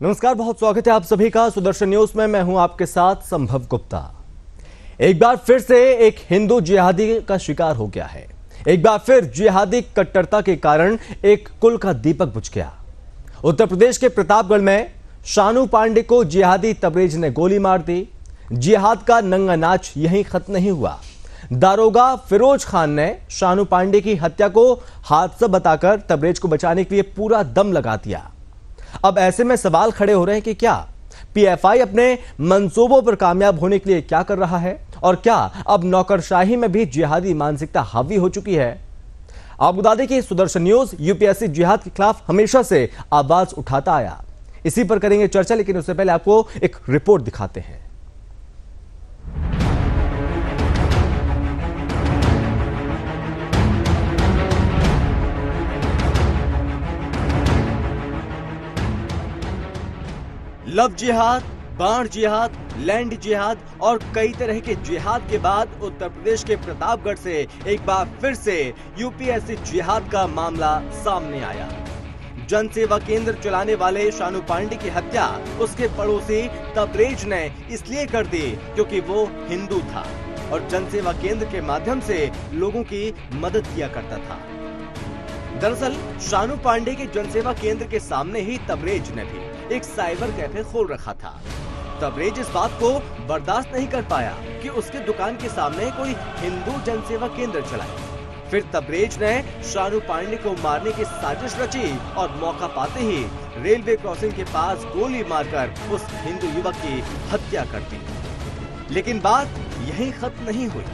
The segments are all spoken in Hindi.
नमस्कार, बहुत स्वागत है आप सभी का सुदर्शन न्यूज में। मैं हूं आपके साथ संभव गुप्ता। एक बार फिर से एक हिंदू जिहादी का शिकार हो गया है। एक बार फिर जिहादी कट्टरता के कारण एक कुल का दीपक बुझ गया। उत्तर प्रदेश के प्रतापगढ़ में शानू पांडे को जिहादी तबरेज ने गोली मार दी। जिहाद का नंगा नाच यहीं खत्म नहीं हुआ। दारोगा फिरोज खान ने शानू पांडे की हत्या को हादसा बताकर तबरेज को बचाने के लिए पूरा दम लगा दिया। अब ऐसे में सवाल खड़े हो रहे हैं कि क्या पीएफआई अपने मंसूबों पर कामयाब होने के लिए क्या कर रहा है, और क्या अब नौकरशाही में भी जिहादी मानसिकता हावी हो चुकी है। आपको बता दें कि सुदर्शन न्यूज यूपीएससी जिहाद के खिलाफ हमेशा से आवाज उठाता आया। इसी पर करेंगे चर्चा, लेकिन उससे पहले आपको एक रिपोर्ट दिखाते हैं। लव जिहाद, बाण जिहाद, लैंड जिहाद और कई तरह के जिहाद के बाद उत्तर प्रदेश के प्रतापगढ़ से एक बार फिर से यूपीएससी जिहाद का मामला सामने आया। जन सेवा केंद्र चलाने वाले शानू पांडे की हत्या उसके पड़ोसी तबरेज ने इसलिए कर दी क्योंकि वो हिंदू था और जन सेवा केंद्र के माध्यम से लोगों की मदद किया करता था। दरअसल शानू पांडे के जनसेवा केंद्र के सामने ही तबरेज ने भी एक साइबर कैफे खोल रखा था। तबरेज इस बात को बर्दाश्त नहीं कर पाया कि उसके दुकान के सामने कोई हिंदू जनसेवा केंद्र चलाए। फिर तबरेज ने शानू पांडे को मारने की साजिश रची और मौका पाते ही रेलवे क्रॉसिंग के पास गोली मारकर उस हिंदू युवक की हत्या कर दी। लेकिन बात यहीं खत्म नहीं हुई।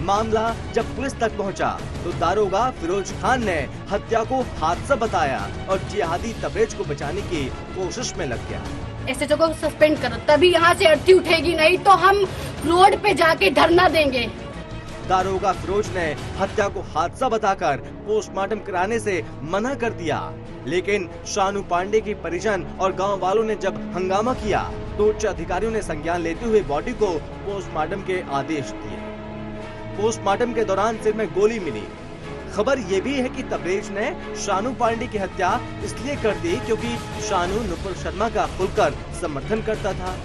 मामला जब पुलिस तक पहुंचा तो दारोगा फिरोज खान ने हत्या को हादसा बताया और जिहादी तबरेज को बचाने की कोशिश में लग गया। एसएचओ को सस्पेंड करो, तभी यहाँ से अर्थी उठेगी, नहीं तो हम रोड पे जाके धरना देंगे। दारोगा फिरोज ने हत्या को हादसा बताकर पोस्टमार्टम कराने से मना कर दिया, लेकिन शानू पांडे की परिजन और गांव वालों ने जब हंगामा किया तो उच्च अधिकारियों ने संज्ञान लेते हुए बॉडी को पोस्टमार्टम के आदेश दिए। पोस्टमार्टम के दौरान सिर में गोली मिली। खबर ये भी है कि तबरेज ने शानू पांडे की हत्या इसलिए कर दी क्योंकि शानू नुपुर शर्मा का खुलकर समर्थन करता था।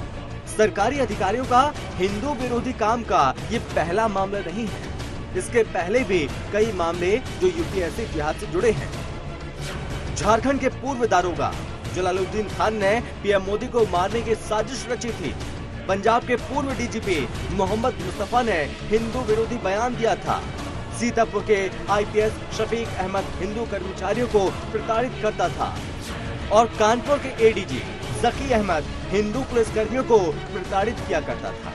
सरकारी अधिकारियों का हिंदू विरोधी काम का ये पहला मामला नहीं है। इसके पहले भी कई मामले जो यूपीएससी जिहाद से जुड़े हैं। झारखंड के पूर्व दारोगा जलालुद्दीन खान ने पीएम मोदी को मारने की साजिश रची थी। पंजाब के पूर्व डीजीपी मोहम्मद मुस्तफा ने हिंदू विरोधी बयान दिया था। सीतापुर के आईपीएस शफीक अहमद हिंदू कर्मचारियों को प्रताड़ित करता था और कानपुर के एडीजी जकी अहमद हिंदू पुलिसकर्मियों को प्रताड़ित किया करता था।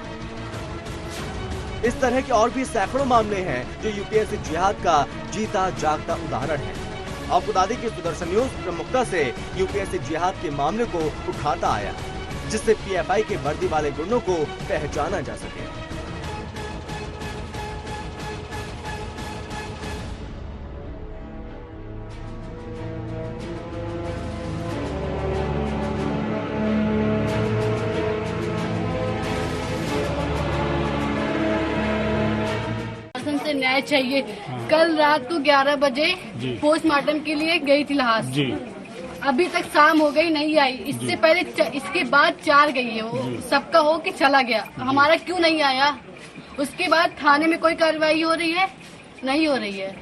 इस तरह के और भी सैकड़ों मामले हैं जो यूपीएससी जिहाद का जीता जागता उदाहरण है। आपको बता दें कि सुदर्शन न्यूज प्रमुखता से यूपीएससी जिहाद के मामले को उठाता आया, जिससे पीएफआई के वर्दी वाले गुंडों को पहचाना जा सके। से न्याय चाहिए। कल रात को 11 बजे पोस्टमार्टम के लिए गई थी लाश, अभी तक शाम हो गई नहीं आई। इससे पहले इसके बाद 4 गई है, वो सबका हो के चला गया। हमारा क्यों नहीं आया? उसके बाद थाने में कोई कार्रवाई हो रही है? नहीं हो रही है।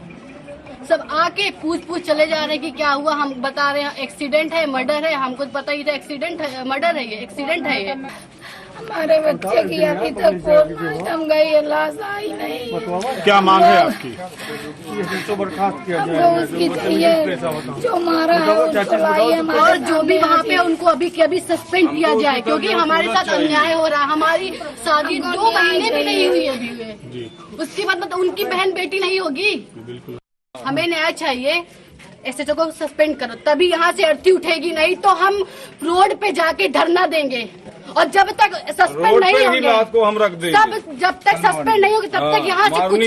सब आके पूछ चले जा रहे हैं कि क्या हुआ। हम बता रहे हैं एक्सीडेंट है, मर्डर है। हमको पता ही था एक्सीडेंट है, मर्डर है, ये एक्सीडेंट है। ये हमारे बच्चे की अभी तक पोस्टमार्टम गई, लाश आई नहीं। क्या मांग है आपकी? हमको उसकी चाहिए, जो मारा है उसको लाइए। और जो भी वहाँ पे उनको अभी के अभी सस्पेंड किया जाए, क्योंकि हमारे साथ अन्याय हो रहा है। हमारी शादी 2 महीने भी नहीं हुई अभी। उसके बाद मतलब उनकी बहन बेटी नहीं होगी। हमें न्याय चाहिए। एसएचओ को सस्पेंड करो, तभी यहाँ से अर्थी उठेगी, नहीं तो हम रोड पे जाके धरना देंगे। और जब तक सस्पेंड नहीं होंगे को हम रख देंगे। सब जब तक सस्पेंड नहीं होगी तब तक यहाँ से कुछ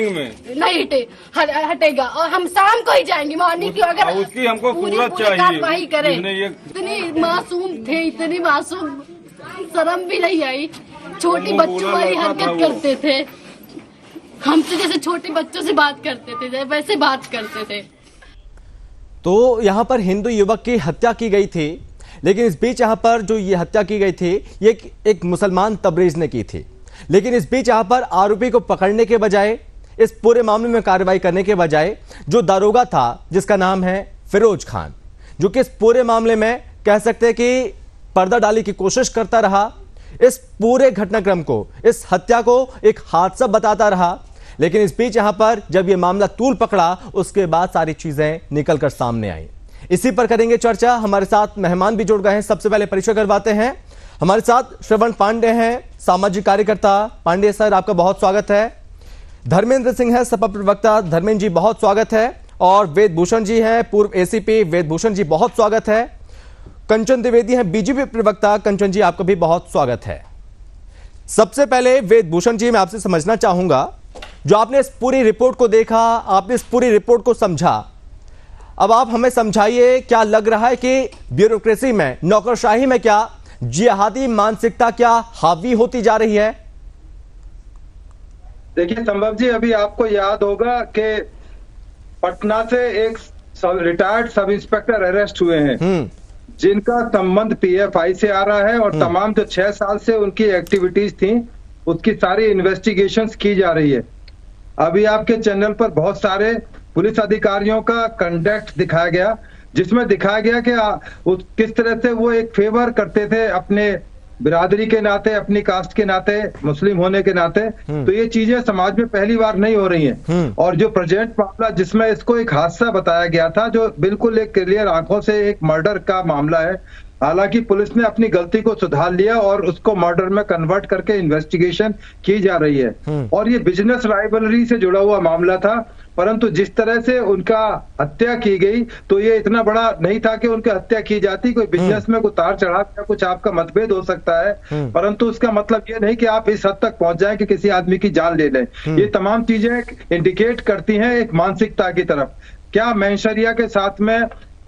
नहीं हटेगा। और हम शाम को ही जाएंगे। मॉर्निंग की अगर उसकी हमको पूरी कार्रवाई करें। इतनी मासूम थे, इतनी मासूम, शर्म भी नहीं आई। छोटी बच्चों वाली हरकत करते थे। हमसे जैसे छोटे बच्चों से बात करते थे वैसे बात करते थे। तो यहां पर हिंदू युवक की हत्या की गई थी। लेकिन इस बीच यहाँ पर जो ये हत्या की गई थी ये एक मुसलमान तबरेज ने की थी। लेकिन इस बीच यहाँ पर आरोपी को पकड़ने के बजाय, इस पूरे मामले में कार्रवाई करने के बजाय जो दारोगा था जिसका नाम है फिरोज खान, जो कि इस पूरे मामले में कह सकते हैं कि पर्दा डालने की कोशिश करता रहा, इस पूरे घटनाक्रम को, इस हत्या को एक हादसा बताता रहा। लेकिन इस बीच यहां पर जब यह मामला तूल पकड़ा उसके बाद सारी चीजें निकलकर सामने आई। इसी पर करेंगे चर्चा। हमारे साथ मेहमान भी जुड़ गए हैं। सबसे पहले परिचय करवाते हैं। हमारे साथ श्रवण पांडे हैं, सामाजिक कार्यकर्ता। पांडे सर, आपका बहुत स्वागत है। धर्मेंद्र सिंह है, सपा प्रवक्ता। धर्मेंद्र जी, बहुत स्वागत है। और वेद भूषण जी हैं, पूर्व एसीपी। वेद भूषण जी, बहुत स्वागत है। कंचन द्विवेदी हैं, बीजेपी प्रवक्ता। कंचन जी, आपका भी बहुत स्वागत है। सबसे पहले वेद भूषण जी, मैं आपसे समझना चाहूंगा, जो आपने इस पूरी रिपोर्ट को देखा, आपने इस पूरी रिपोर्ट को समझा, अब आप हमें समझाइए, क्या लग रहा है कि ब्यूरोक्रेसी में, नौकरशाही में क्या जिहादी मानसिकता क्या हावी होती जा रही है? देखिए संभव जी, अभी आपको याद होगा कि पटना से एक रिटायर्ड सब इंस्पेक्टर अरेस्ट हुए हैं जिनका संबंध पीएफआई से आ रहा है, और तमाम जो 6 साल से उनकी एक्टिविटीज थी उसकी सारी इन्वेस्टिगेशंस की जा रही है। अभी आपके चैनल पर बहुत सारे पुलिस अधिकारियों का कंडक्ट दिखाया गया, जिसमें दिखाया गया कि किस तरह से वो एक फेवर करते थे अपने बिरादरी के नाते, अपनी कास्ट के नाते, मुस्लिम होने के नाते। तो ये चीजें समाज में पहली बार नहीं हो रही हैं। और जो प्रेजेंट मामला जिसमें इसको एक हादसा बताया गया था, जो बिल्कुल एक क्लियर आंखों से एक मर्डर का मामला है, हालांकि पुलिस ने अपनी गलती को सुधार लिया और उसको मर्डर में कन्वर्ट करके इन्वेस्टिगेशन की जा रही है। और ये बिजनेस राइवलरी से जुड़ा हुआ मामला था, परंतु जिस तरह से उनका हत्या की गई तो ये इतना बड़ा नहीं था कि उनकी हत्या की जाती। कोई बिजनेस में उतार चढ़ाव या कुछ आपका मतभेद हो सकता है, परंतु उसका मतलब ये नहीं कि आप इस हद तक पहुंच जाएं कि किसी आदमी की जान ले लें। ये तमाम चीजें इंडिकेट करती हैं एक मानसिकता की तरफ। क्या मैनशरिया के साथ में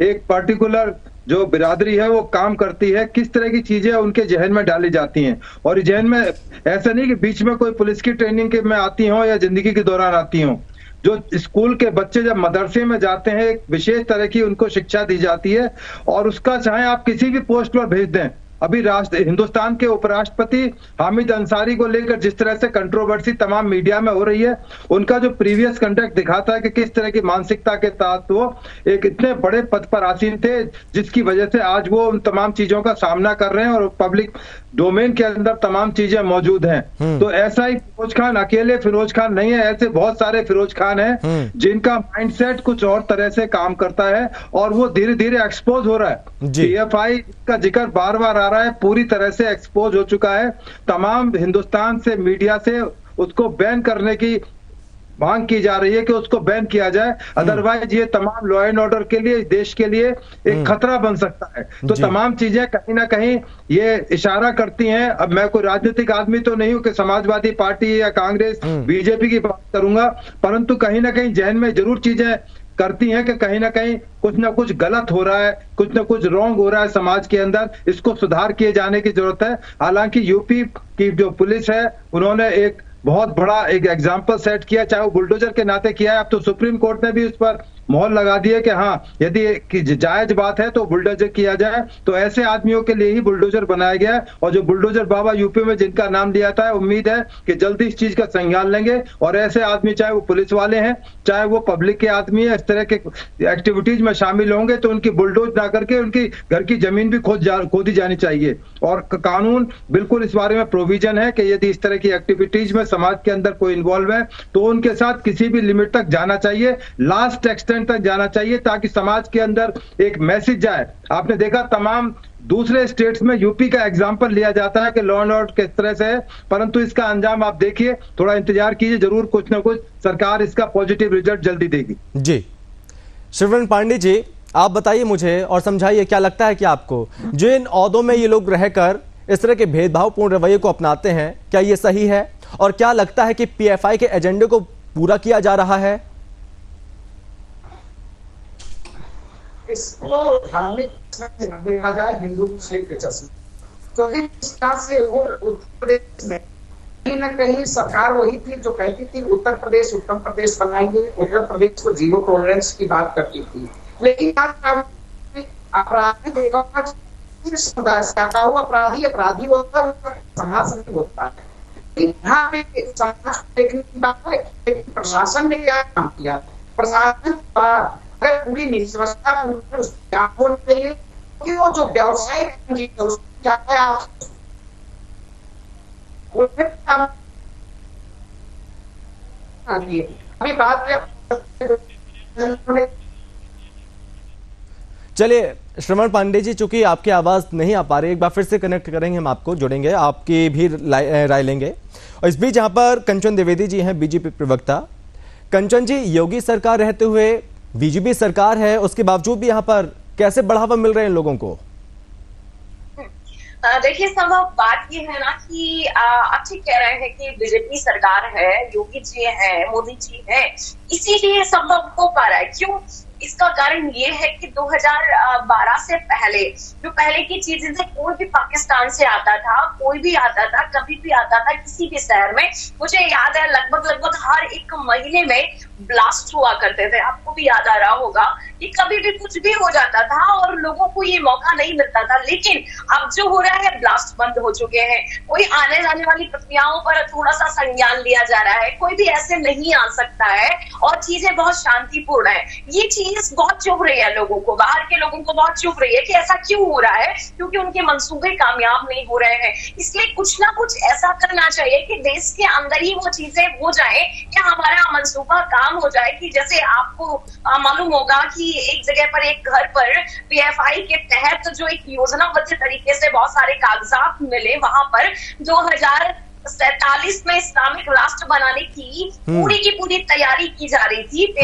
एक पर्टिकुलर जो बिरादरी है वो काम करती है, किस तरह की चीजें उनके जहन में डाली जाती हैं। और जहन में ऐसा नहीं कि बीच में कोई पुलिस की ट्रेनिंग के में आती हो या जिंदगी के दौरान आती हो। जो स्कूल के बच्चे जब मदरसे में जाते हैं, एक विशेष तरह की उनको शिक्षा दी जाती है, और उसका चाहे आप किसी भी पोस्ट पर भेज दें। अभी हिंदुस्तान के उपराष्ट्रपति हामिद अंसारी को लेकर जिस तरह से कंट्रोवर्सी तमाम मीडिया में हो रही है, उनका जो प्रीवियस कंडक्ट दिखाता है कि किस तरह की मानसिकता के तहत वो एक इतने बड़े पद पर आसीन थे, जिसकी वजह से आज वो उन तमाम चीजों का सामना कर रहे हैं और पब्लिक डोमेन के अंदर तमाम चीजें मौजूद हैं। तो ऐसा ही फिरोज खान अकेले फिरोज खान नहीं है, ऐसे बहुत सारे फिरोज खान हैं जिनका माइंडसेट कुछ और तरह से काम करता है, और वो धीरे धीरे एक्सपोज हो रहा है। पीएफआई का जिक्र बार बार आ रहा है, पूरी तरह से एक्सपोज हो चुका है। तमाम हिंदुस्तान से मीडिया से उसको बैन करने की मांग की जा रही है कि उसको बैन किया जाए, अदरवाइज ये तमाम लॉ एंड ऑर्डर के लिए, देश के लिए एक खतरा बन सकता है। तो तमाम चीजें कहीं ना कहीं ये इशारा करती हैं। अब मैं कोई राजनीतिक आदमी तो नहीं हूं कि समाजवादी पार्टी या कांग्रेस बीजेपी की बात करूंगा, परंतु कहीं ना कहीं जहन में जरूर चीजें करती हैं कि कहीं ना कहीं कुछ ना कुछ गलत हो रहा है, कुछ ना कुछ रॉन्ग हो रहा है समाज के अंदर, इसको सुधार किए जाने की जरूरत है। हालांकि यूपी की जो पुलिस है उन्होंने एक बहुत बड़ा एक एग्जाम्पल सेट किया, चाहे वो बुलडोजर के नाते किया है। अब तो सुप्रीम कोर्ट ने भी उस पर मोहर लगा दी है कि हाँ, यदि जायज बात है तो बुलडोजर किया जाए। तो ऐसे आदमियों के लिए ही बुलडोजर बनाया गया है, और जो बुलडोजर बाबा यूपी में जिनका नाम लिया था, उम्मीद है कि जल्दी इस चीज का संज्ञान लेंगे, और ऐसे आदमी चाहे वो पुलिस वाले हैं, चाहे वो पब्लिक के आदमी है, इस तरह के एक्टिविटीज में शामिल होंगे तो उनकी बुलडोज ना करके उनकी घर की जमीन भी खोदी जानी चाहिए। और कानून बिल्कुल इस बारे में प्रोविजन है कि यदि इस तरह की एक्टिविटीज में समाज के अंदर कोई इन्वॉल्व है तो उनके साथ किसी भी लिमिट तक जाना चाहिए, लास्ट एक्सटेंट तक जाना चाहिए, ताकि समाज के अंदर एक मैसेज जाए। आपने देखा तमाम दूसरे स्टेट्स में यूपी का एग्जांपल लिया जाता है कि लॉ एंड ऑर्डर किस तरह से है, परंतु इसका अंजाम आप देखिए, थोड़ा इंतजार कीजिए, जरूर कुछ ना कुछ सरकार इसका पॉजिटिव रिजल्ट जल्दी देगी। जी श्रवण पांडे जी, आप बताइए मुझे और समझाइए, क्या लगता है कि आपको जो इन ओहदों में ये लोग रहकर इस तरह के भेदभावपूर्ण रवैये को अपनाते हैं, क्या ये सही है? और क्या लगता है कि पीएफआई के एजेंडे को पूरा किया जा रहा है? इसको धार्मिक देखा जाए हिंदू मुस्लिम के चश्मे, तो इस तरह से वो उत्तर प्रदेश में कहीं न कहीं सरकार वही थी जो कहती थी उत्तर प्रदेश उत्तम प्रदेश बनाएंगे, उत्तर प्रदेश को जीरो टॉलरेंस की बात करती थी। लेकिन आपने देखा समुदाय से आता हुआ अपराधी अपराधी होता है, समाज नहीं होता है। यहाँ पे समाज देखने की बात है, प्रशासन ने क्या काम किया, प्रशासन अगर पूरी निष्पक्षता होनी चाहिए कि वो जो व्यवसाय क्या है अभी बात चलिए श्रवण पांडे जी, चूंकि आपकी आवाज नहीं आ पा रही, एक बार फिर से कनेक्ट करेंगे, हम आपको जोड़ेंगे, आपकी भी राय लेंगे। और इस बीच यहाँ पर कंचन द्विवेदी जी हैं, बीजेपी प्रवक्ता। कंचन जी, योगी सरकार रहते हुए बीजेपी सरकार है, उसके बावजूद भी यहाँ पर कैसे बढ़ावा मिल रहे हैं लोगों को? देखिए संभव बात ये है ना कि आप ठीक कह रहे हैं कि बीजेपी सरकार है, योगी जी है, मोदी जी है, इसीलिए संभव हो पा रहा है। क्यों? इसका कारण ये है कि 2012 से पहले जो पहले की चीजें थी, कोई भी पाकिस्तान से आता था, कोई भी आता था, कभी भी आता था किसी भी शहर में, मुझे याद है लगभग हर एक महीने में ब्लास्ट हुआ करते थे। आपको भी याद आ रहा होगा कि कभी भी कुछ भी हो जाता था और लोगों को ये मौका नहीं मिलता था। लेकिन अब जो हो रहा है, ब्लास्ट बंद हो चुके हैं, कोई आने जाने वाली प्रक्रियाओं पर थोड़ा सा संज्ञान लिया जा रहा है, कोई भी ऐसे नहीं आ सकता है और चीजें बहुत शांतिपूर्ण है। ये चीज बहुत चुभ रही है लोगों को, बाहर के लोगों को बहुत चुभ रही है कि ऐसा क्यों हो रहा है, क्योंकि उनके मंसूबे कामयाब नहीं हो रहे हैं। इसलिए कुछ ना कुछ ऐसा करना चाहिए कि देश के अंदर ही वो चीजें हो जाए कि हमारा मंसूबा काम हो जाए। कि जैसे आपको मालूम होगा कि एक जगह पर, एक घर पर पीएफआई के तहत जो एक योजनाबद्ध तरीके से बहुत सारे कागजात मिले, वहां पर 2047 में इस्लामिक राष्ट्र बनाने की पूरी तैयारी की जा रही थी।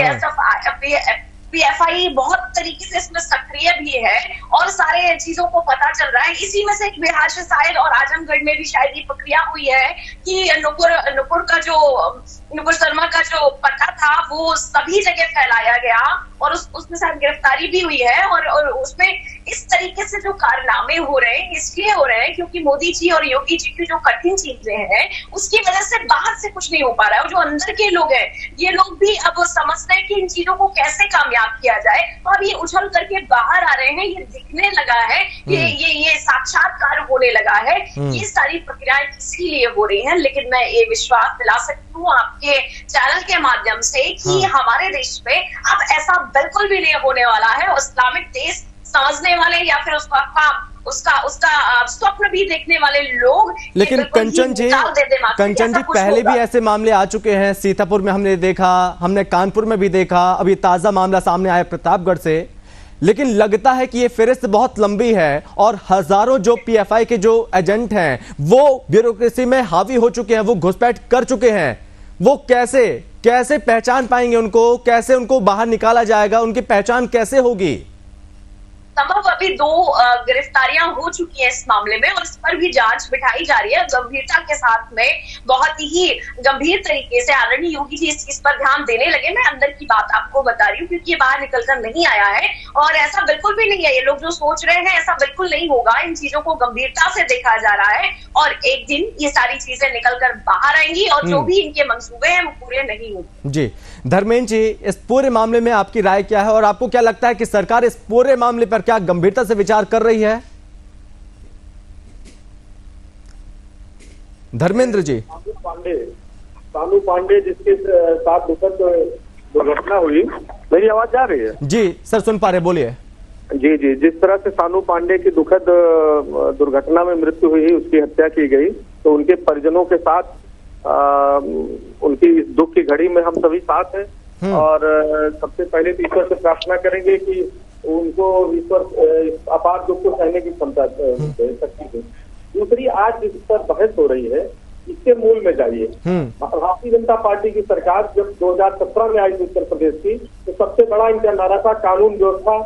पीएफआई बहुत तरीके से इसमें सक्रिय भी है और सारे चीजों को पता चल रहा है। इसी में से एक बिहार से शायद और आजमगढ़ में भी शायद ये प्रक्रिया हुई है कि नुपुर शर्मा का जो पता था वो सभी जगह फैलाया गया और उसमें शायद गिरफ्तारी भी हुई है। और उसमें इस तरीके से जो कारनामे हो रहे हैं, इसलिए हो रहे हैं क्योंकि मोदी जी और योगी जी की जो कठिन चीजें हैं उसकी वजह से बाहर से कुछ नहीं हो पा रहा है। और जो अंदर के लोग हैं, ये लोग भी अब समझते हैं कि इन चीजों को कैसे कामयाब किया जाए, तो अब ये उछल करके बाहर आ रहे हैं। ये दिखने लगा है, ये साक्षात्कार होने लगा है। ये सारी प्रक्रियाएं इसीलिए हो रही हैं। लेकिन मैं ये विश्वास दिला सकती हूँ आपके चैनल के माध्यम से कि हमारे देश में अब ऐसा बिल्कुल भी नहीं होने वाला है। इस्लामिक देश समझने वाले या फिर उसका स्वप्न भी देखने वाले लोग, लेकिन कंचन जी पहले भी ऐसे मामले आ चुके हैं। सीतापुर में हमने देखा, हमने कानपुर में भी देखा, अभी ताजा मामला सामने आया प्रतापगढ़ से। लेकिन लगता है कि ये फेरिस्त बहुत लंबी है और हजारों जो पीएफआई के जो एजेंट हैं वो ब्यूरोक्रेसी में हावी हो चुके हैं, वो घुसपैठ कर चुके हैं। वो कैसे पहचान पाएंगे उनको, कैसे उनको बाहर निकाला जाएगा, उनकी पहचान कैसे होगी? संभव अभी 2 गिरफ्तारियां हो चुकी हैं इस मामले में और इस पर भी जांच बिठाई जा रही है गंभीरता के साथ में। बहुत ही गंभीर तरीके से आदरणीय योगी जी इस चीज पर ध्यान देने लगे। मैं अंदर की बात आपको बता रही हूँ क्योंकि ये बाहर निकलकर नहीं आया है और ऐसा बिल्कुल भी नहीं है। ये लोग जो सोच रहे हैं ऐसा बिल्कुल नहीं होगा। इन चीजों को गंभीरता से देखा जा रहा है और एक दिन ये सारी चीजें निकल कर बाहर आएंगी और जो भी इनके मंसूबे हैं वो पूरे नहीं होंगे। जी धर्मेंद्र जी, इस पूरे मामले में आपकी राय क्या है और आपको क्या लगता है कि सरकार इस पूरे मामले पर क्या गंभीरता से विचार कर रही है? धर्मेंद्र जी। सानू पांडे जिसके साथ दुखद दुर्घटना हुई, मेरी आवाज जा रही है? जी सर, सुन पा रहे, बोलिए। जी, जिस तरह से सानू पांडे की दुखद दुर्घटना में मृत्यु हुई, उसकी हत्या की गई, तो उनके परिजनों के साथ उनकी इस दुख की घड़ी में हम सभी साथ हैं और सबसे पहले तो ईश्वर से प्रार्थना करेंगे कि उनको ईश्वर अपार दुख को सहने की क्षमता शक्ति दे। दूसरी, आज जिस पर बहस हो रही है इसके मूल में जाइए। भारतीय जनता पार्टी की सरकार जब 2017 में आई थी उत्तर प्रदेश की, तो सबसे बड़ा इनका नारा था कानून व्यवस्था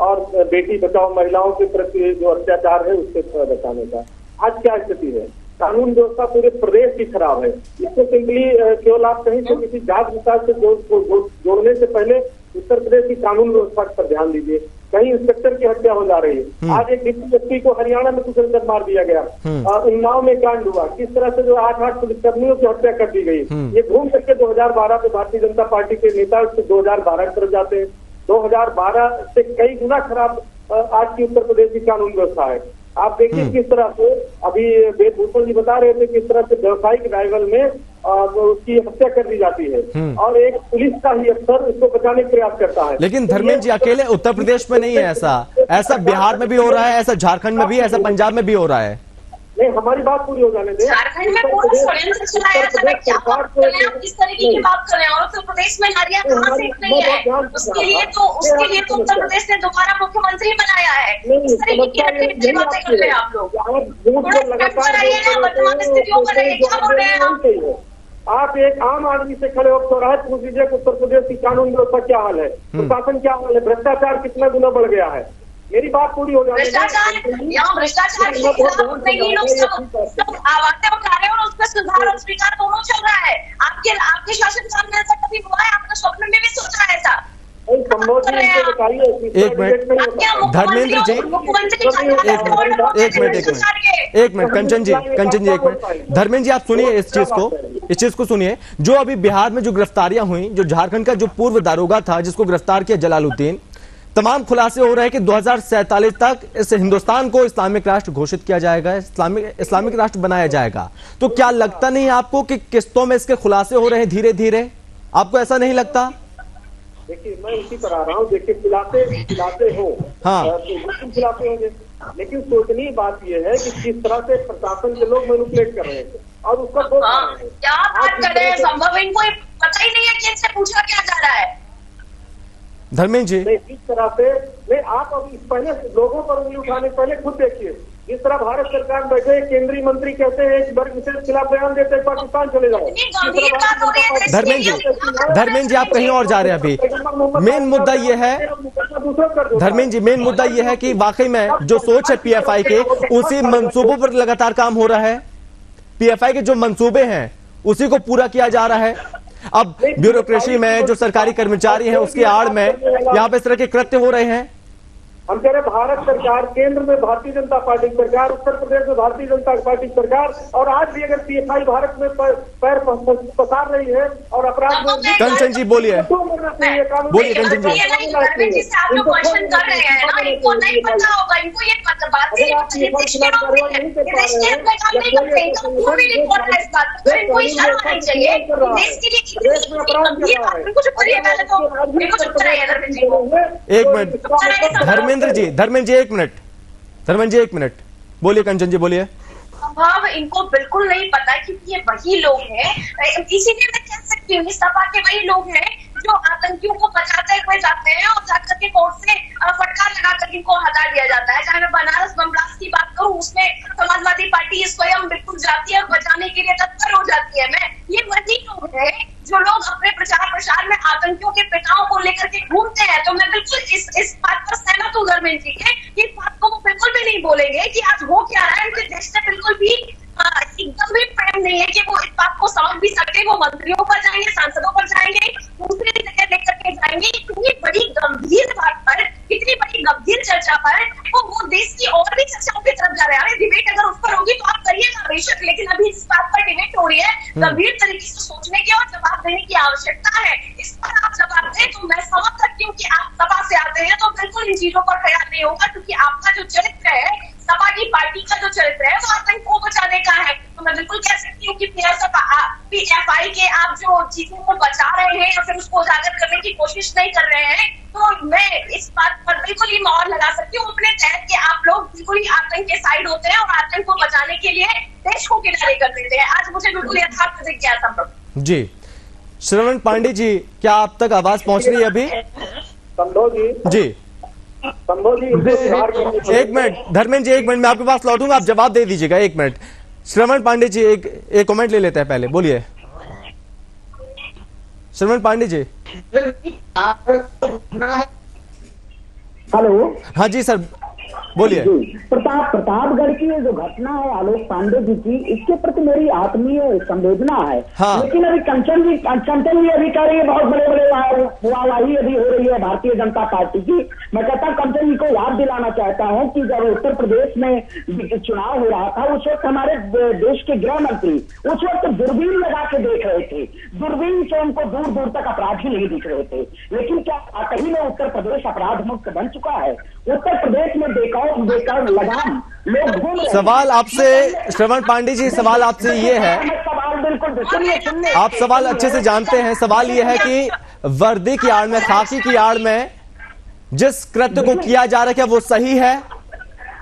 और बेटी बचाओ, महिलाओं के प्रति जो अत्याचार है उससे बचाने का। आज क्या स्थिति है? कानून व्यवस्था पूरे प्रदेश की खराब है। इसको सिंपली केवल आप कहीं तो किसी जात विकास से जोड़ने से पहले उत्तर प्रदेश की कानून व्यवस्था पर ध्यान दीजिए। कहीं इंस्पेक्टर की हत्या हो जा रही है। आज एक डिप्टी एसपी को हरियाणा में कुचल कर मार दिया गया। उन्नाव में कांड हुआ, किस तरह से जो 8 पुलिसकर्मियों की हत्या कर दी गई। ये घूम करके 2012 में भारतीय जनता पार्टी के नेता 2012 की तरफ जाते हैं। 2012 से कई गुना खराब आज की उत्तर प्रदेश की कानून व्यवस्था है। आप देखिए किस तरह से अभी वेदभूषण जी बता रहे थे किस तरह से व्यवसायिक राइवल में उसकी हत्या कर दी जाती है और एक पुलिस का ही अफसर उसको बचाने का प्रयास करता है। लेकिन धर्मेंद्र जी अकेले उत्तर प्रदेश में नहीं है ऐसा बिहार में भी हो रहा है, ऐसा झारखंड में भी, ऐसा पंजाब में भी हो रहा है। नहीं, हमारी बात पूरी हो जाने दें। झारखंड में पूरा षड्यंत्र चलाया जा रहा है, क्या बात कर रहे हैं आप, किस तरीके की बात कर रहे हैं? और उत्तर प्रदेश में नारियां कहाँ से नहीं है? उसके लिए तो उत्तर प्रदेश ने दोबारा मुख्यमंत्री बनाया है। इस तरीके की बातें कर रहे हैं आप लोग। वर्तमान स्थितियों पर क्या बोल रहे हैं आप? एक आम आदमी से खड़े होकर चौराहे पूछ लीजिए कि उत्तर प्रदेश की कानून व्यवस्था क्या हाल है, प्रशासन क्या हाल है, भ्रष्टाचार कितना गुना बढ़ गया है। मेरी बात पूरी हो जाए। यहाँ भ्रष्टाचार के खिलाफ ये लोग सब आवाजें उठा रहे हैं और उसका सुधार और स्वीकार दोनों चल रहा है। आपके शासनकाल में ऐसा कभी हुआ है? आपने स्वप्न में भी सोचा है ऐसा? एक मिनट धर्मेंद्र जी, एक मिनट कंचन जी एक मिनट। धर्मेंद्र जी आप सुनिए इस चीज को सुनिए। जो अभी बिहार में जो गिरफ्तारियां हुई, जो झारखंड का जो पूर्व दारोगा था जिसको गिरफ्तार किया जलालुद्दीन, तमाम खुलासे हो रहे हैं कि 2047 तक इस हिंदुस्तान को इस्लामिक राष्ट्र घोषित किया जाएगा, इस्लामिक राष्ट्र बनाया जाएगा। तो क्या लगता नहीं आपको कि किस्तों में इसके खुलासे हो रहे हैं धीरे धीरे? आपको ऐसा नहीं लगता? देखिए मैं इसी पर आ रहा हूँ। देखिए खिलाते हो, हाँ तो खिलाते होंगे, लेकिन सोचनीय बात यह है कि किस तरह से प्रशासन के लोग मैनिपुलेट कर रहे हैं और उसका क्या बात कर रहे हैं? संभव इनको पता ही नहीं है कि इनसे पूछा क्या जा रहा है। धर्मेंद्र जी इस तरह से नहीं, आप अभी पहले लोगों पर उंगली उठाने पहले खुद देखिए। जिस तरह भारत सरकार बैठे केंद्रीय मंत्री कहते हैं कि वर्ग विशेष के खिलाफ बयान देते हैं पाकिस्तान चले जाओ। धर्मेंद्र जी आप कहीं और जा रहे हैं। अभी मेन मुद्दा ये है धर्मेंद्र जी, मेन मुद्दा ये है कि वाकई में जो सोच है पीएफआई के, उसी मंसूबों पर लगातार काम हो रहा है। पीएफआई के जो मंसूबे हैं उसी को पूरा किया जा रहा है। अब ब्यूरोक्रेसी में जो सरकारी कर्मचारी हैं उसकी आड़ में यहाँ पे इस तरह के कृत्य हो रहे हैं। हम कह रहे भारत सरकार, केंद्र में भारतीय जनता पार्टी सरकार, उत्तर प्रदेश में भारतीय जनता पार्टी सरकार, और आज भी अगर पीएफआई भारत में पैर पसार रही है और अपराध में। कंचन जी बोलिए कंचन जी। आप जो क्वेश्चन कर रहे हैं ना, इनको नहीं पता होगा, इनको ये बात धर्मेंद्र जी एक मिनट बोलिए। कंचन जी बोलिए। स्वभाव इनको बिल्कुल नहीं पता क्योंकि ये वही लोग हैं, इसीलिए मैं कह सकती हूँ सपा के वही लोग हैं जो आतंकियों को बचाते हुए जाते हैं और जाकर के कोर्ट से फटकार लगा कर इनको हटा दिया जाता है। चाहे मैं बनारस बम ब्लास्ट की बात करूँ, उसमें समाजवादी पार्टी स्वयं बिल्कुल जाती है और बचाने के लिए तत्पर हो जाती है। मैं ये वही लोग हैं जो लोग अपने प्रचार प्रसार में आतंकियों के पिटाओं को लेकर के घूमते हैं। तो मैं बिल्कुल इस बात पर सहमत हूँ धर्मेंद्र जी के, इस बात को वो बिल्कुल भी नहीं बोलेंगे कि आज हो क्या रहा है। उनके देश से बिल्कुल भी एकदम भी प्रेम नहीं है कि वो इस बात को समझ भी सके। वो मंत्रियों पर जाएंगे, सांसदों पर जाएंगे, दूसरी जगह लेकर के जाएंगे। इतनी बड़ी गंभीर बात पर, इतनी बड़ी गंभीर चर्चा पर वो देश की और भी चर्चाओं की तरफ जा रहे हैं। डिबेट अगर उस पर होगी तो आप करिएगा बेशक, लेकिन अभी इस बात पर डिबेट हो रही है गंभीर तरीके से सोचने की और जवाब देने की आवश्यकता है। इस पर आप जवाब दें तो मैं समझ सकती हूँ कि आप सपा से आते हैं तो बिल्कुल इन चीजों पर ख्याल नहीं होगा, क्योंकि आपका जो चरित्र है, सपा की पार्टी का जो चरित्र है वो आतंक को बचाने का है। तो मैं बिल्कुल कह सकती हूँ कि पीएफआई के आप जो चीजों को बचा रहे हैं या फिर उसको उजागर करने की कोशिश नहीं कर रहे हैं, तो मैं इस बात पर बिल्कुल ही मोहर लगा सकती हूँ अपने तहत कि आप लोग बिल्कुल ही आतंक के साइड होते हैं और आतंक को बचाने के लिए देश को किनारे कर देते हैं। आज मुझे बिल्कुल यथार्थ दिख गया सब। जी श्रवण पांडे जी, क्या आप तक आवाज पहुंच रही है अभी? जी एक मिनट धर्मेंद्र जी, एक मिनट मैं आपके पास लौटूंगा, आप जवाब दे दीजिएगा। एक मिनट श्रवण पांडे जी एक कमेंट ले लेते हैं पहले। बोलिए श्रवण पांडे जी। हेलो, हाँ जी सर बोलिए। प्रतापगढ़ की जो घटना है आलोक पांडे जी की, इसके प्रति मेरी आत्मीय संवेदना है। हाँ। लेकिन अभी कंचन जी अभी कह रही है बहुत बड़े वाहवाही अभी हो रही है भारतीय जनता पार्टी की। मैं कहता हूँ कंचन जी को याद दिलाना चाहता हूँ कि जब उत्तर प्रदेश में चुनाव हो रहा था उस वक्त हमारे देश के गृह मंत्री उस वक्त दूरबीन लगा के देख रहे थे, दूरबीन से उनको दूर दूर तक अपराधी नहीं दिख रहे थे। लेकिन क्या कहीं में उत्तर प्रदेश अपराध मुक्त बन चुका है? उत्तर प्रदेश में बेकार लगाम लोग घूम रहे हैं। सवाल आपसे श्रवण पांडे जी, सवाल आपसे ये है, सवाल बिल्कुल सुनिए, आप सवाल अच्छे से जानते हैं। सवाल ये है कि वर्दी की आड़ में, खाकी की आड़ में जिस कृत्य को किया जा रहा है, क्या वो सही है?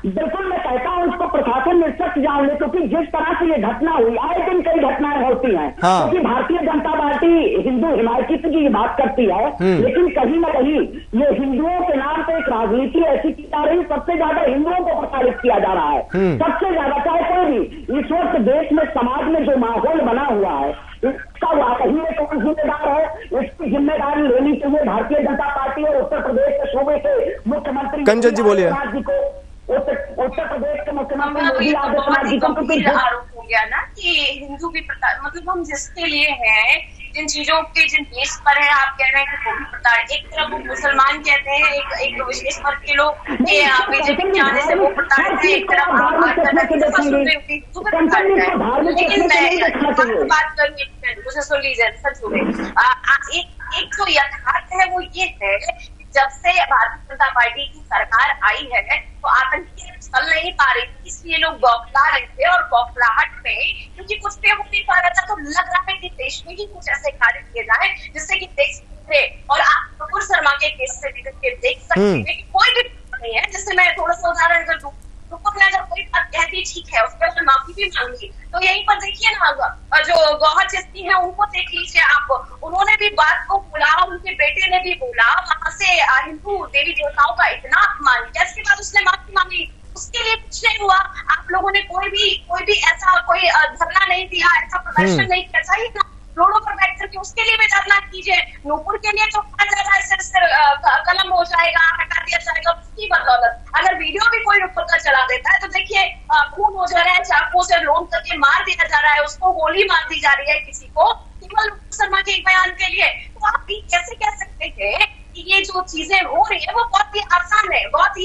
बिल्कुल, मैं कहता हूँ इसको प्रशासन ने सख्त जान ले, क्योंकि जिस तरह से ये घटना हुई, आए दिन कई घटनाएं होती हैं, क्योंकि भारतीय जनता पार्टी हिंदू हिमायत की बात करती है, लेकिन कहीं ना कहीं ये हिंदुओं के नाम पे एक राजनीति ऐसी की जा रही, सबसे ज्यादा हिंदुओं को प्रताड़ित किया जा रहा है, सबसे ज्यादा, चाहे कोई भी। इस वक्त देश में, समाज में जो माहौल बना हुआ है, इसका वाकई में कौन जिम्मेदार है? इसकी जिम्मेदारी लेनी चाहिए भारतीय जनता पार्टी और उत्तर प्रदेश के सूबे के मुख्यमंत्री कंचन जी बोलिए। उत्तर प्रदेश के मुख्यमंत्री योगी आदित्यनाथ जी को आरोप हो गया ना कि हिंदू भी मतलब हम जिसके लिए हैं, जिन चीजों के जिन बेस पर है, आप कह रहे हैं कि वो भी प्रताड़ित, एक तरफ वो मुसलमान कहते हैं, एक विशेष वर्ग के लोग के बीजेपी के आने से वो प्रताड़ित है, एक तरफ आप बात कर रहे हैं हिंदू पे प्रताड़ित है। लेकिन मैं बात करूंगी, मुझे सुन लीजिए, एक जो यथार्थ है वो ये है, जब से भारतीय जनता पार्टी की सरकार आई है तो आतंकी चल नहीं पा रही थी, इसलिए लोग बौखला रहे थे, और बौखलाहट में क्योंकि कुछ पे हो नहीं पा रहा था, तो लग रहा है कि देश में ही कुछ ऐसे कार्य किए जाए जिससे कि देख सकते थे। और आप नुपुर शर्मा के केस से देख सकते हैं कि कोई भी नहीं है, जिससे मैं थोड़ा सा उदाहरण कर दूं, नुपुर ने अगर कोई बात कह दी, ठीक है, उसके बाद माफी भी मांगी, तो यहीं पर देखिए ना, जो गौहर चिश्ती है उनको देख लीजिए आप, उन्होंने भी बात को बोला, उनके बेटे ने भी बोला, वहां से हिंदू देवी देवताओं का इतना अपमान किया, इसके बाद उसने माफी मांगी, उसके लिए कुछ नहीं हुआ। आप लोगों ने कोई भी ऐसा कोई धरना नहीं दिया, ऐसा प्रदर्शन नहीं किया, चाहिए ना रोडों पर बैठ करके उसके लिए भी धरना कीजिए। नूपुर के लिए तो कहा जा रहा है कलम हो जाएगा, हटा दिया जाएगा, उसकी बदौलत अगर वीडियो भी कोई नुपुर का चला देता है तो देखिए खून हो जा रहा है, चाकू से लोन करके मार दिया जा रहा है, उसको गोली मार दी जा रही है किसी को, केवल शर्मा के एक बयान के लिए। तो आप कैसे कह सकते हैं कि ये जो चीजें हो रही है वो बहुत ही आसान है, बहुत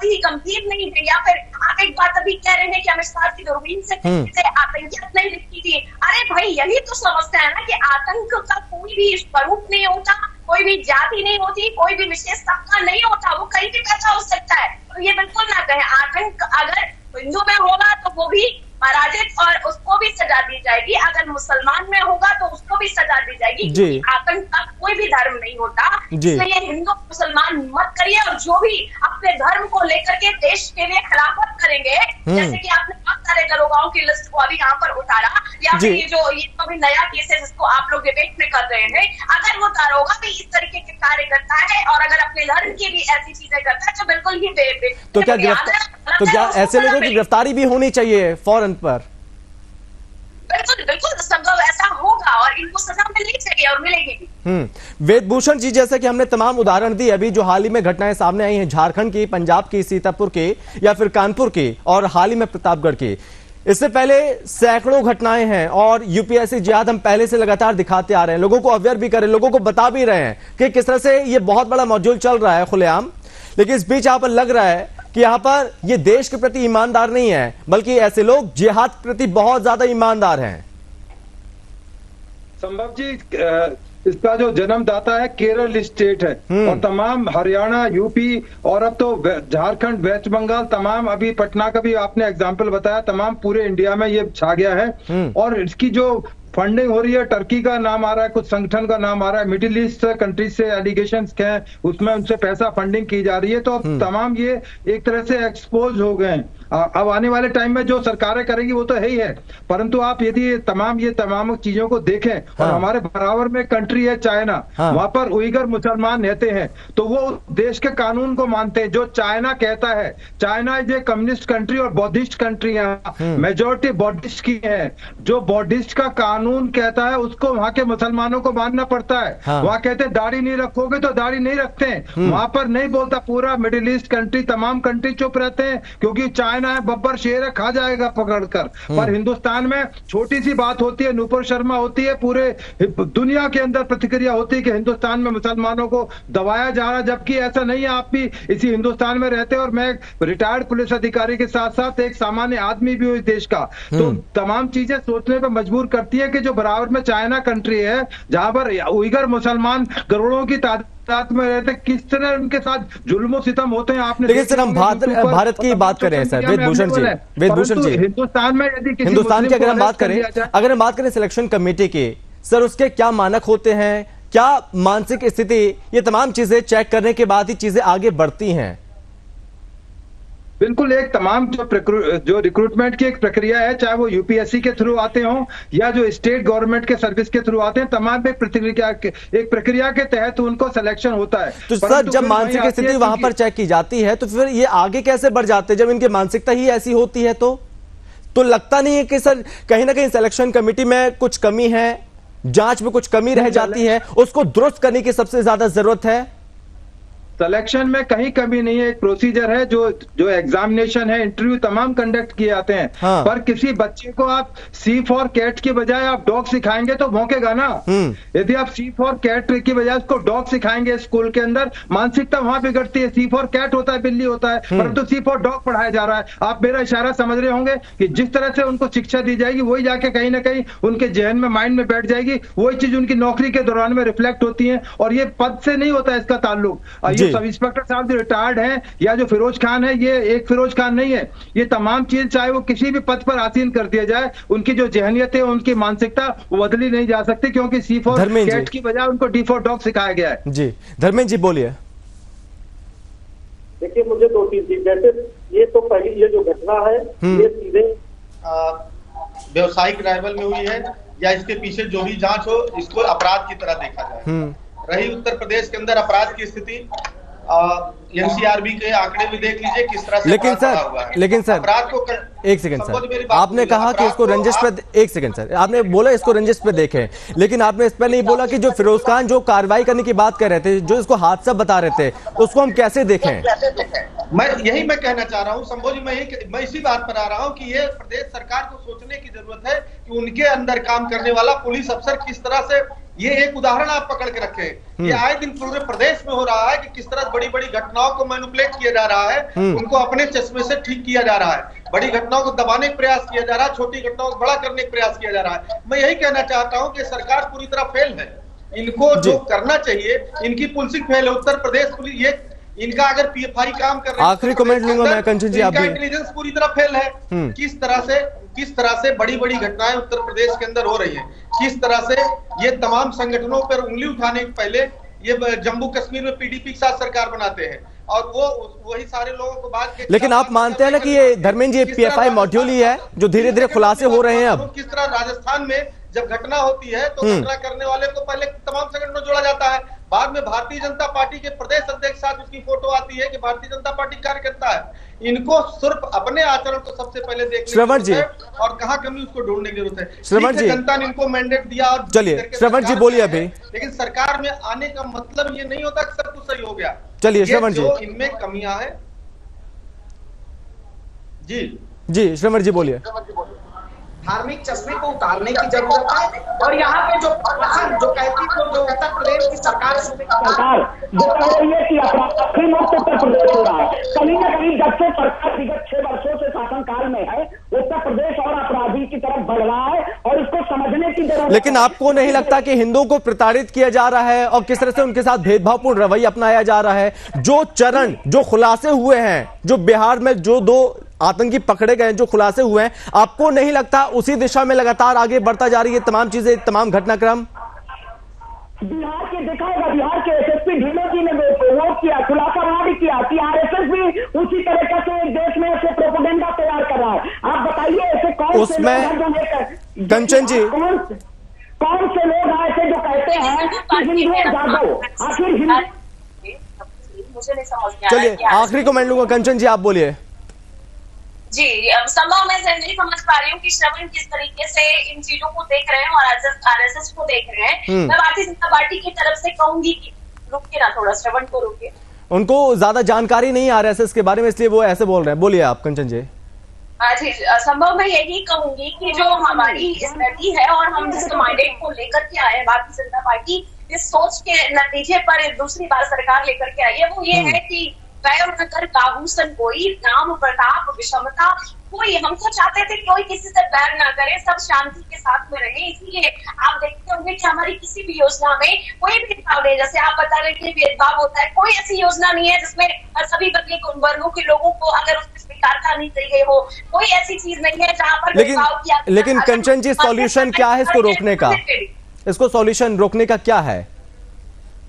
ही गंभीर नहीं है? या फिर आप एक बात अभी कह रहे हैं कि अमित शाह की दूरबीन से आतंकियत नहीं दिखती थी। अरे भाई, यही तो समस्या है ना कि आतंक का कोई भी स्वरूप नहीं होता, कोई भी जाति नहीं होती, कोई भी विशेष तबका नहीं होता, वो कहीं भी पैदा हो सकता है। तो ये बिल्कुल ना कहें, आतंक अगर हिंदू में होगा तो वो भी पराजित और उसको भी सजा दी जाएगी, अगर मुसलमान में होगा तो उसको भी सजा दी जाएगी। आतंक का कोई भी धर्म नहीं होता, इसलिए हिंदू मुसलमान मत करिए, और जो भी अपने धर्म को लेकर के देश के लिए खिलाफत करेंगे, जैसे कि आपने बहुत सारे दरोगाओं की लिस्ट को अभी यहाँ पर उतारा, या फिर ये जो अभी नया केस है जिसको आप लोग डिबेट में कर रहे हैं, अगर वो दरोगा भी इस तरीके के कार्य करता है और अगर अपने धर्म के भी ऐसी चीजें करता है तो बिल्कुल ही तो क्या ऐसे लोगों की गिरफ्तारी भी होनी चाहिए फौरन पर? बिल्कुल संभव ऐसा होगा और इनको सजा मिलनी चाहिए और मिलेगी भी। वेदभूषण जी, जैसे कि हमने तमाम उदाहरण दिए, अभी जो हाल ही में घटनाएं सामने आई हैं, झारखंड की, पंजाब की, सीतापुर की या फिर कानपुर की, और हाल ही में प्रतापगढ़ की, इससे पहले सैकड़ों घटनाएं हैं, और यूपीएससी जिहाद हम पहले से लगातार दिखाते आ रहे हैं, लोगों को अवेयर भी कर रहे हैं, लोगों को बता भी रहे हैं कि किस तरह से ये बहुत बड़ा मॉड्यूल चल रहा है खुलेआम। लेकिन इस बीच यहाँ पर लग रहा है कि यहाँ पर ये देश के प्रति ईमानदार नहीं है, बल्कि ऐसे लोग जिहाद के प्रति बहुत ज्यादा ईमानदार हैं। संभव जी, इसका जो जन्मदाता है केरल स्टेट है, और तमाम हरियाणा, यूपी और अब तो झारखंड, वेस्ट बंगाल, तमाम, अभी पटना का भी आपने एग्जाम्पल बताया, तमाम पूरे इंडिया में ये छा गया है। और इसकी जो फंडिंग हो रही है, टर्की का नाम आ रहा है, कुछ संगठन का नाम आ रहा है, मिडिल ईस्ट कंट्रीज से एलिगेशन है, उसमें उनसे पैसा फंडिंग की जा रही है। तो अब तमाम ये एक तरह से एक्सपोज हो गए हैं। अब आने वाले टाइम में जो सरकारें करेंगी वो तो है ही है, परंतु आप यदि ये तमाम चीजों को देखें, और हमारे बराबर में कंट्री है चाइना, वहां पर उइगर मुसलमान रहते हैं, तो वो देश के कानून को मानते हैं जो चाइना कहता है। China is a communist country और बौद्धिस्ट कंट्री है, मेजोरिटी बौद्धिस्ट की है। जो बौद्धिस्ट का कानून कहता है उसको वहां के मुसलमानों को मानना पड़ता है। वहां कहते हैं दाढ़ी नहीं रखोगे तो दाढ़ी नहीं रखते हैं, वहां पर नहीं बोलता। पूरा मिडिल ईस्ट कंट्री, तमाम कंट्री चुप रहते हैं, क्योंकि चाइना है, बब्बर शेर है, खा जाएगा पकड़कर। पर हिंदुस्तान में छोटी सी बात होती है, नुपुर शर्मा होती है, पूरे दुनिया के अंदर प्रतिक्रिया होती है कि हिंदुस्तान में मुसलमानों को दबाया जा रहा है, जबकि ऐसा नहीं है। आप भी इसी हिंदुस्तान में रहते हैं और मैं रिटायर्ड पुलिस अधिकारी के साथ साथ एक सामान्य आदमी भी हूँ इस देश का। तो तमाम चीजें सोचने पर मजबूर करती है कि जो बराबर में चाइना कंट्री है, जहां पर उइगर मुसलमान करोड़ों की तादाद गुजरात में रहते, किस तरह उनके साथ जुल्म सितम होते हैं आपने। लेकिन सर हम भारत की बात कर रहे हैं सर, वेदभूषण जी, हिंदुस्तान में यदि हिंदुस्तान की अगर हम बात करें सिलेक्शन कमेटी की, सर उसके क्या मानक होते हैं, क्या मानसिक स्थिति, ये तमाम चीजें चेक करने के बाद ही चीजें आगे बढ़ती हैं? बिल्कुल, एक तमाम जो रिक्रूटमेंट की एक प्रक्रिया है, चाहे वो यूपीएससी के थ्रू आते हों या जो स्टेट गवर्नमेंट के सर्विस के थ्रू आते हैं, तमाम एक प्रक्रिया के तहत उनको सिलेक्शन होता है। तो सर जब मानसिक स्थिति वहां पर चेक की जाती है तो फिर ये आगे कैसे बढ़ जाते हैं? जब इनकी मानसिकता ही ऐसी होती है तो लगता नहीं है कि सर कहीं ना कहीं सिलेक्शन कमेटी में कुछ कमी है, जांच में कुछ कमी रह जाती है, उसको दुरुस्त करने की सबसे ज्यादा जरूरत है? सिलेक्शन में कहीं कमी नहीं है, एक प्रोसीजर है, जो एग्जामिनेशन है, इंटरव्यू तमाम कंडक्ट किए जाते हैं। हाँ। पर किसी बच्चे को आप सी फॉर कैट की बजाय आप डॉग सिखाएंगे तो भौंकेगा ना। यदि आप सी फॉर कैट की बजाय उसको डॉग सिखाएंगे स्कूल के अंदर, मानसिकता वहां बिगड़ती है। सी फॉर कैट होता है, बिल्ली होता है, परंतु सी फॉर डॉग पढ़ाया जा रहा है। आप मेरा इशारा समझ रहे होंगे कि जिस तरह से उनको शिक्षा दी जाएगी वही जाके कहीं ना कहीं उनके जहन में, माइंड में बैठ जाएगी, वही चीज उनकी नौकरी के दौरान में रिफ्लेक्ट होती है। और ये पद से नहीं होता है इसका ताल्लुक। सब इंस्पेक्टर साहब जो रिटायर्ड हैं या जो फिरोज खान है, ये एक फिरोज खान नहीं है। ये तमाम चीज चाहे वो किसी भी पद पर आसीन कर दिया जाए, उनकी जो जहनियत है, उनकी मानसिकता वो बदली नहीं जा सकती, क्योंकि सी फॉर कैट की बजाय उनको डी फॉर डॉग सिखाया गया है। जी धर्मेंद्र जी बोलिए। देखिए, मुझे दो तीन चीज, जैसे ये तो पहली ये जो घटना है ये सीधे व्यवसायिक राइवल में हुई है या इसके पीछे जो भी जांच हो इसको अपराध की तरह देखा जाए। रही उत्तर प्रदेश के अंदर अपराध की स्थिति, एनसीआरबी के आंकड़े भी देख लीजिए किस तरह से लेकिन सर एक सेकंड सर, आपने कहा कि इसको रंजिश पे, एक सेकंड सर, आपने बोला इसको रंजिश पे देखें, लेकिन आपने इस पर नहीं बोला कि जो फिरोज खान जो कार्रवाई करने की बात कर रहे थे, जो इसको हादसा बता रहे थे, उसको हम कैसे देखें? मैं कहना चाह रहा हूँ संभव जी, मैं इसी बात पर आ रहा हूँ कि ये प्रदेश सरकार को सोचने की जरूरत है कि उनके अंदर काम करने वाला पुलिस अफसर किस तरह से, ये एक उदाहरण आप पकड़ के रखे, ये आए दिन पूरे प्रदेश में हो रहा है कि किस तरह बड़ी बड़ी घटनाओं को मैनिपुलेट किया जा रहा है, उनको अपने चश्मे से ठीक किया जा रहा है, बड़ी घटनाओं को दबाने का प्रयास किया जा रहा है, छोटी घटनाओं को बड़ा करने का प्रयास किया जा रहा है। मैं यही कहना चाहता हूं कि सरकार पूरी तरह फेल है। इनको जो करना चाहिए, इनकी पुलिसिंग फेल है। उत्तर प्रदेश पुलिस, ये इनका अगर पीएफआई काम कर रहे हैं, आखिरी कमेंट लूंगा मैं कंचन जी, आप इंटेलिजेंस पूरी तरह फेल है। किस तरह से बड़ी बड़ी घटनाएं उत्तर प्रदेश के अंदर हो रही हैं, किस तरह से ये तमाम संगठनों पर उंगली उठाने के पहले ये जम्मू कश्मीर में पीडीपी के साथ सरकार बनाते हैं और वो वही सारे लोगों को बाद के। लेकिन आप मानते हैं ना कि ये धर्मेंद्र जी पीएफआई मॉड्यूल ही है जो धीरे धीरे खुलासे हो रहे हैं? अब किस तरह राजस्थान में जब घटना होती है तो घटना करने वाले को पहले तमाम संगठनों जोड़ा जाता है, बाद में भारतीय जनता पार्टी के प्रदेश अध्यक्ष साथ उसकी फोटो आती है कि भारतीय जनता पार्टी कार्यकर्ता है। इनको सिर्फ अपने आचरण को सबसे पहले देखने श्रवण जी और कहाँ कमी उसको ढूंढने की जरूरत है। श्रवण जी, जनता ने इनको मैंडेट दिया और चलिए श्रवण जी बोलिए अभी। लेकिन सरकार में आने का मतलब ये नहीं होता कि सब कुछ सही हो गया। चलिए श्रवण जी, इनमें कमियां है। जी श्रवण जी बोलिए। धार्मिक चश्मे को उतारने की जरूरत है और यहाँ पे जो कहती थी जो उत्तर प्रदेश की सरकार जो कह रही है कि अपराधी मुक्त उत्तर प्रदेश हो रहा है, कहीं ना कहीं जब से सरकार विगत 6 वर्षों से शासनकाल में है, उत्तर प्रदेश और अपराधी की तरफ बढ़ रहा है और इसको समझने की जरूरत। लेकिन आपको नहीं लगता कि हिंदुओं को प्रताड़ित किया जा रहा है और किस तरह से उनके साथ भेदभावपूर्ण रवैया अपनाया जा रहा है? जो खुलासे हुए हैं, जो बिहार में जो 2 आतंकी पकड़े गए, जो खुलासे हुए हैं, आपको नहीं लगता उसी दिशा में लगातार आगे बढ़ता जा रही है तमाम चीजें, तमाम घटनाक्रम? बिहार के देखा होगा, बिहार के एसएसपी ढिल्लो जी ने वो किया, खुलासा वहां भी किया कि आरएसएस भी उसी तरीके से एक देश में ऐसे प्रोपेगेंडा तैयार कर रहा है। आप बताइए ऐसे कौन से लोग, कंचन जी, कौन से लोग ऐसे जो कहते हैं कि हिंदू जागो? आखिर मुझे नहीं समझ में। चलिए आखिरी कमेंट लूंगा, कंचन जी आप बोलिए। जी, संभव मैं नहीं समझ पा रही हूँ कि श्रवण किस तरीके से इन चीजों को देख रहे हैं और आरएसएस को देख रहे हैं। मैं भारतीय जनता पार्टी की तरफ से कहूंगी कि रुकिए ना थोड़ा, श्रवण को रुकिए। उनको ज्यादा जानकारी नहीं आरएसएस के बारे में, इसलिए वो ऐसे बोल रहे हैं। बोलिए आप कंचन जी। जी, संभव मैं यही कहूंगी कि जो हमारी स्थिति है और हम जिस मैंडेट को लेकर के आए हैं, भारतीय जनता पार्टी इस सोच के नतीजे पर दूसरी बार सरकार लेकर के आई है, वो ये है कि वैर काहूसन कोई, नाम प्रताप विषमता कोई। हम तो चाहते थे कोई किसी से बैर ना करे, सब शांति के साथ में रहे। इसलिए आप देखते होंगे कि हमारी किसी भी योजना में कोई भेदभाव नहीं, जैसे आप बता रहे हैं भेदभाव होता है, कोई ऐसी योजना नहीं है जिसमें सभी वर्गों के लोगों को अगर उसमें स्वीकारता नहीं दी गई हो। कोई ऐसी चीज नहीं है जहाँ पर भेदभाव किया। लेकिन कंचन जी, सॉल्यूशन क्या है इसको रोकने का? इसको सॉल्यूशन रोकने का क्या है?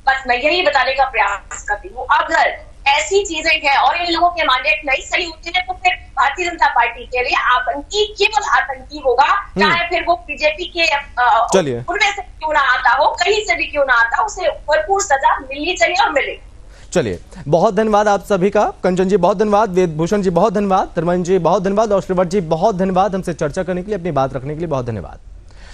बस मैं यही बताने का प्रयास करती हूँ, अगर ऐसी चीजें हैं और इन लोगों के मामले नहीं सही होते हैं तो फिर भारतीय जनता पार्टी के लिए आतंकी केवल आतंकी होगा, चाहे फिर वो बीजेपी के उनमें से क्यों ना आता हो, कहीं से भी क्यों ना आता, उसे भरपूर सजा मिलनी चाहिए और मिले। चलिए, बहुत धन्यवाद आप सभी का। कंचन जी बहुत धन्यवाद, वेदभूषण जी बहुत धन्यवाद, धर्मेंद्र जी बहुत धन्यवाद और श्रीवट जी बहुत धन्यवाद, हमसे चर्चा करने के लिए, अपनी बात रखने के लिए बहुत धन्यवाद।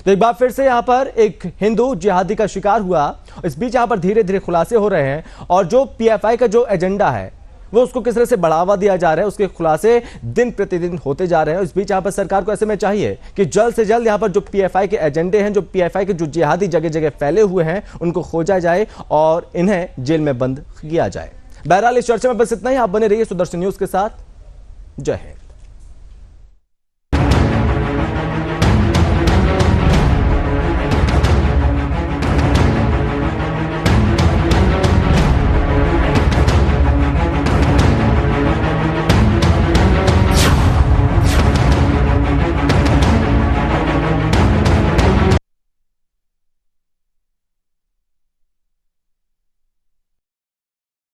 तो एक बार फिर से यहाँ पर एक हिंदू जिहादी का शिकार हुआ। इस बीच यहाँ पर धीरे धीरे खुलासे हो रहे हैं और जो पीएफआई का जो एजेंडा है वो उसको किस तरह से बढ़ावा दिया जा रहा है, उसके खुलासे दिन प्रतिदिन होते जा रहे हैं। इस बीच यहाँ पर सरकार को ऐसे में चाहिए कि जल्द से जल्द यहाँ पर जो पीएफआई के एजेंडे हैं, जो पीएफआई के जो जिहादी जगह जगह फैले हुए हैं, उनको खोजा जाए और इन्हें जेल में बंद किया जाए। बहरहाल इस चर्चा में बस इतना ही। आप बने रहिए सुदर्शन न्यूज के साथ। जय हिंद।